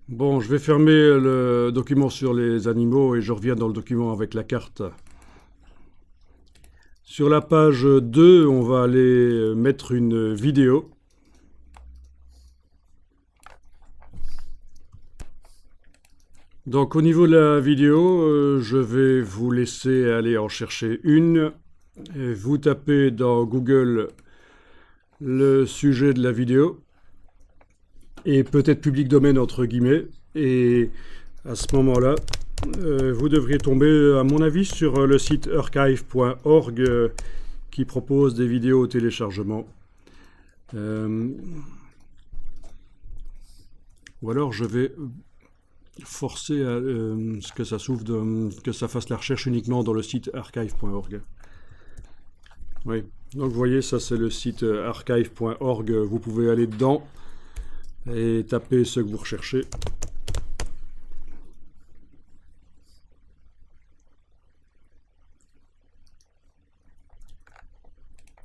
Bon, je vais fermer le document sur les animaux et je reviens dans le document avec la carte. Sur la page 2, on va aller mettre une vidéo. Donc au niveau de la vidéo, je vais vous laisser aller en chercher une. Et vous tapez dans Google le sujet de la vidéo et peut-être public domaine entre guillemets. Et à ce moment-là, vous devriez tomber, à mon avis, sur le site archive.org qui propose des vidéos au téléchargement. Ou alors je vais forcer à ce que ça s'ouvre, que ça fasse la recherche uniquement dans le site archive.org. Oui, donc vous voyez, ça c'est le site archive.org. Vous pouvez aller dedans et taper ce que vous recherchez.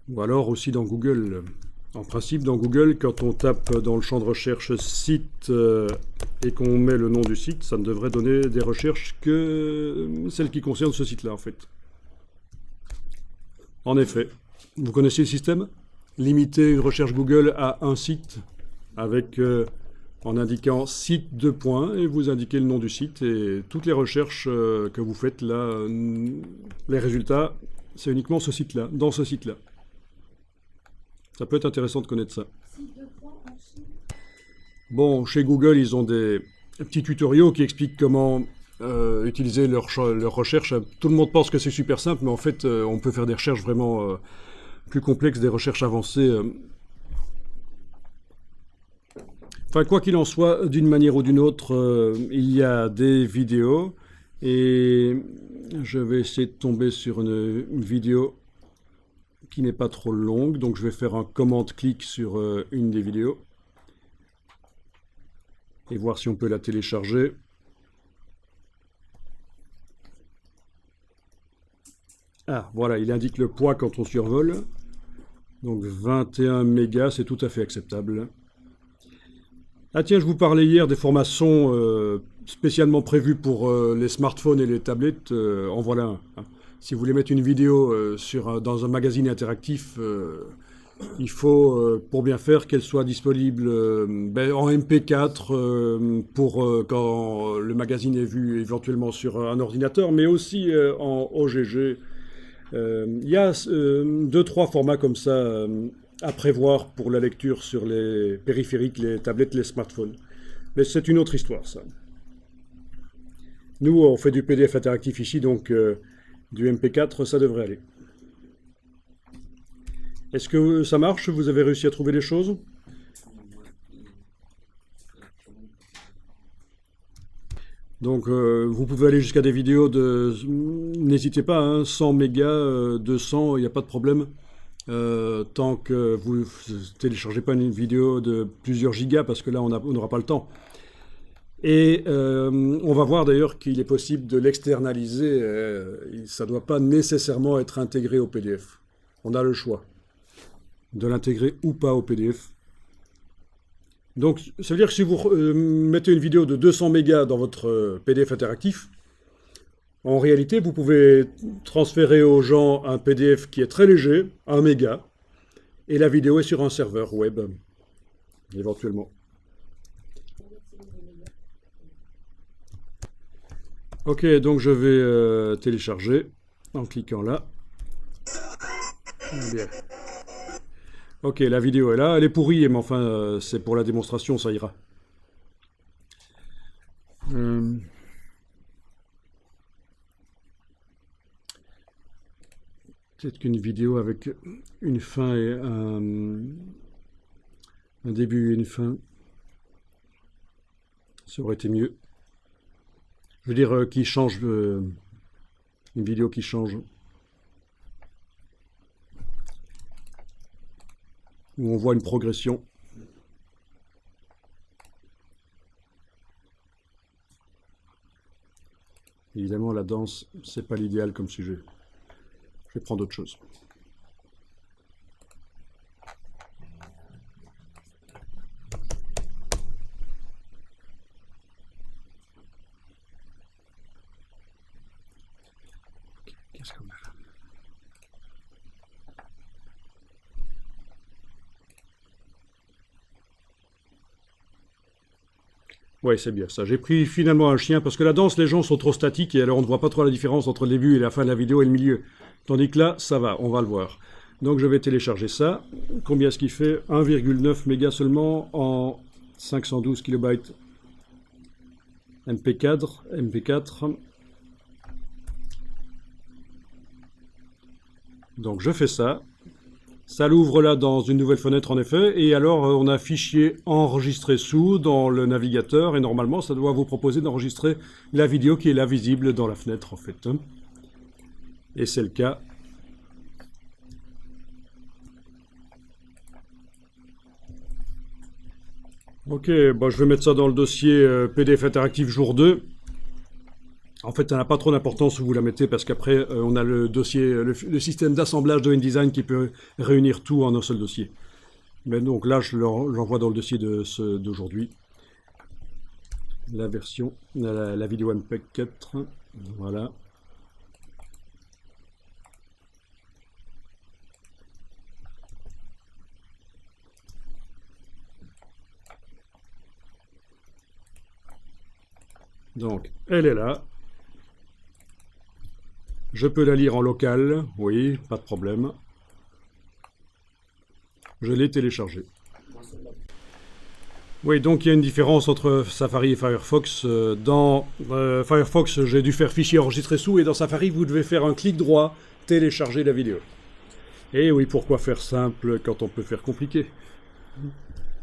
Ou alors aussi dans Google. En principe, dans Google, quand on tape dans le champ de recherche site et qu'on met le nom du site, ça ne devrait donner des recherches que celles qui concernent ce site-là, en fait. En effet. Vous connaissez le système? Limiter une recherche Google à un site avec en indiquant site de points et vous indiquez le nom du site et toutes les recherches que vous faites là, les résultats, c'est uniquement ce site-là, dans ce site-là. Ça peut être intéressant de connaître ça. Bon, chez Google, ils ont des petits tutoriaux qui expliquent comment utiliser leur recherche. Tout le monde pense que c'est super simple, mais en fait, on peut faire des recherches vraiment plus complexes, des recherches avancées. Enfin, quoi qu'il en soit, d'une manière ou d'une autre, il y a des vidéos et je vais essayer de tomber sur une vidéo qui n'est pas trop longue, donc je vais faire un commande-clic sur une des vidéos et voir si on peut la télécharger. Ah, voilà, il indique le poids quand on survole. Donc 21 mégas, c'est tout à fait acceptable. Ah tiens, je vous parlais hier des formations spécialement prévues pour les smartphones et les tablettes. En voilà un. Si vous voulez mettre une vidéo dans un magazine interactif, il faut, pour bien faire, qu'elle soit disponible en MP4 pour quand le magazine est vu éventuellement sur un ordinateur, mais aussi en OGG. Il y a 2-3 formats comme ça à prévoir pour la lecture sur les périphériques, les tablettes, les smartphones. Mais c'est une autre histoire, ça. Nous, on fait du PDF interactif ici, donc du MP4, ça devrait aller. Est-ce que ça marche? Vous avez réussi à trouver les choses? Donc vous pouvez aller jusqu'à des vidéos de... N'hésitez pas, hein, 100 mégas, 200, il n'y a pas de problème. Tant que vous ne téléchargez pas une vidéo de plusieurs gigas, parce que là on n'aura pas le temps. Et on va voir d'ailleurs qu'il est possible de l'externaliser. Ça ne doit pas nécessairement être intégré au PDF. On a le choix de l'intégrer ou pas au PDF. Donc ça veut dire que si vous mettez une vidéo de 200 mégas dans votre PDF interactif, en réalité vous pouvez transférer aux gens un PDF qui est très léger, 1 méga, et la vidéo est sur un serveur web, éventuellement. Ok, donc je vais télécharger en cliquant là. Bien. Ok, la vidéo est là, elle est pourrie, mais enfin, c'est pour la démonstration, ça ira. Peut-être qu'une vidéo avec une fin et un début et une fin, ça aurait été mieux. Je veux dire, qui change, une vidéo qui change. Où on voit une progression. Évidemment, la danse, c'est pas l'idéal comme sujet. Je vais prendre autre chose. Qu'est-ce qu'on a là? Ouais, c'est bien ça. J'ai pris finalement un chien parce que la danse, les gens sont trop statiques et alors on ne voit pas trop la différence entre le début et la fin de la vidéo et le milieu. Tandis que là, ça va, on va le voir. Donc je vais télécharger ça. Combien est-ce qu'il fait? 1,9 mégas seulement en 512 kilobytes MP4. Donc je fais ça. Ça l'ouvre là dans une nouvelle fenêtre en effet, et alors on a fichier enregistré sous dans le navigateur, et normalement ça doit vous proposer d'enregistrer la vidéo qui est là visible dans la fenêtre en fait. Et c'est le cas. Ok, bon, je vais mettre ça dans le dossier PDF interactif jour 2. En fait, ça n'a pas trop d'importance où vous la mettez parce qu'après, on a le dossier, le système d'assemblage de InDesign qui peut réunir tout en un seul dossier. Mais donc là, je l'envoie dans le dossier d'aujourd'hui. La version, la vidéo MPEG 4. Voilà. Donc, elle est là. Je peux la lire en local, oui, pas de problème. Je l'ai téléchargée. Oui, donc il y a une différence entre Safari et Firefox. Dans Firefox, j'ai dû faire fichier enregistré sous, et dans Safari, vous devez faire un clic droit, télécharger la vidéo. Et oui, pourquoi faire simple quand on peut faire compliqué?